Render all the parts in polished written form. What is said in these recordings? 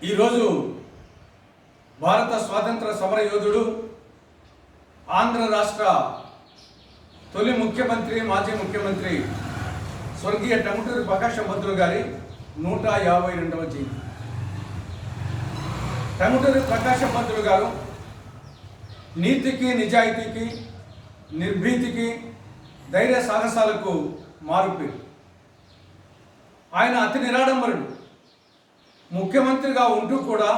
ఈరోజు భారత స్వాతంత్ర సమర యోధుడు, ఆంధ్ర రాష్ట్ర తొలి ముఖ్యమంత్రి, మాజీ ముఖ్యమంత్రి స్వర్గీయ టంగుటూరి ప్రకాశం పంతులు గారి 152వ జయంతి. టంగుటూరి ప్రకాశం పంతులు గారు నీతికి, నిజాయితీకి, నిర్భీతికి, ధైర్య సాహసాలకు మారుపేరు. ఆయన అతి నిరాడంబరుడు. ముఖ్యమంత్రిగా ఉంటూ కూడా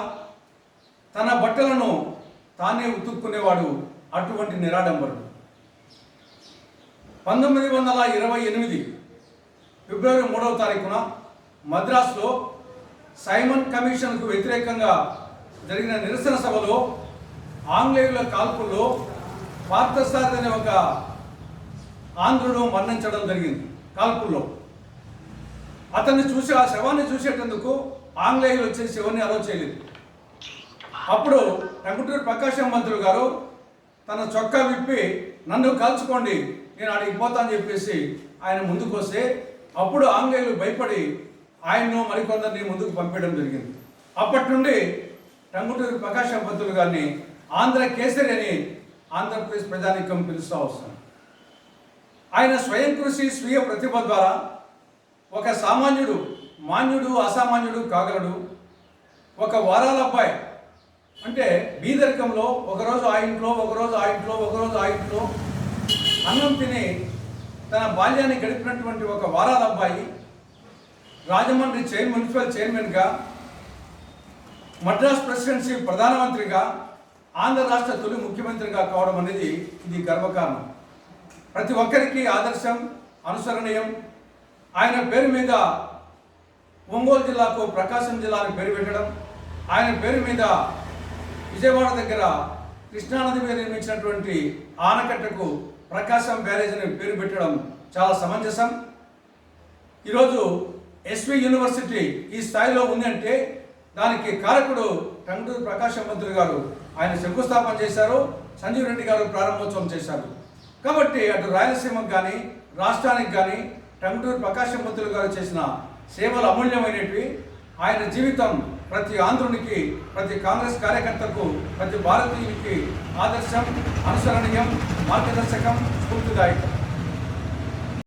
తన బట్టలను తానే ఉతుక్కునేవాడు. అటువంటి నిరాడంబరుడు. 1928 ఫిబ్రవరి 3వ తారీఖున మద్రాసులో సైమన్ కమిషన్కు వ్యతిరేకంగా జరిగిన నిరసన సభలో ఆంగ్లేయుల కాల్పుల్లో పార్థసారథి అనే ఒక ఆంధ్రుడు మరణించడం జరిగింది. కాల్పుల్లో అతన్ని చూసి, ఆ శవాన్ని చూసేటందుకు ఆంగ్లేయులు వచ్చేసి శవాన్ని అలో చేయలేదు. అప్పుడు టంగుటూరి ప్రకాశం పంతులు గారు తన చొక్కా విప్పి, నన్ను కాల్చుకోండి, నేను అడిగి పోతానని చెప్పేసి ఆయన ముందుకు వస్తే, అప్పుడు ఆంగ్లేయులు భయపడి ఆయన్ను మరికొందరిని ముందుకు పంపించడం జరిగింది. అప్పటి నుండి టంగుటూరి ప్రకాశం పంతులు గారిని ఆంధ్ర కేసరి అని ఆంధ్రప్రదేశ్ ప్రజానీకం పిలుస్తూ వస్తాను. ఆయన స్వయం కృషి, స్వీయ ప్రతిభ ద్వారా ఒక సామాన్యుడు, మాన్యుడు, అసామాన్యుడు కాగలడు. ఒక వారాల అబ్బాయి అంటే బీదరికంలో ఒకరోజు ఆ ఇంట్లో, ఒకరోజు ఆ ఇంట్లో, ఒకరోజు ఆ ఇంట్లో అన్నం తిని తన బాల్యాన్ని గడిపినటువంటి ఒక వారాల అబ్బాయి రాజమండ్రి మున్సిపల్ చైర్మన్గా, మద్రాస్ ప్రెసిడెన్సీ ప్రధానమంత్రిగా, ఆంధ్ర రాష్ట్ర తొలి ముఖ్యమంత్రిగా కావడం అనేది ఇది గర్వకారణం. ప్రతి ఒక్కరికి ఆదర్శం, అనుసరణీయం. ఆయన పేరు మీద ఒంగోలు జిల్లాకు ప్రకాశం జిల్లా అని పేరు పెట్టడం, ఆయన పేరు మీద విజయవాడ దగ్గర కృష్ణానది మీద నిర్మించినటువంటి ఆనకట్టకు ప్రకాశం బ్యారేజ్ అని పేరు పెట్టడం చాలా సమంజసం. ఈరోజు ఎస్వి యూనివర్సిటీ ఈ స్థాయిలో ఉందంటే దానికి కారకుడు టంగుటూరి ప్రకాశం పంతులు గారు. ఆయన శంకుస్థాపన చేశారు, సంజీవ్ రెడ్డి గారు ప్రారంభోత్సవం చేశారు. కాబట్టి అటు రాయలసీమకు కానీ, రాష్ట్రానికి కానీ టంగుటూరి ప్రకాశం పంతులు గారు చేసిన సేవలు అమూల్యమైనవి. ఆయన జీవితం ప్రతి ఆంధ్రునికి, ప్రతి కాంగ్రెస్ కార్యకర్తకు, ప్రతి భారతీయునికి ఆదర్శం, అనుసరణీయం, మార్గదర్శకం, స్ఫూర్తిదాయకం.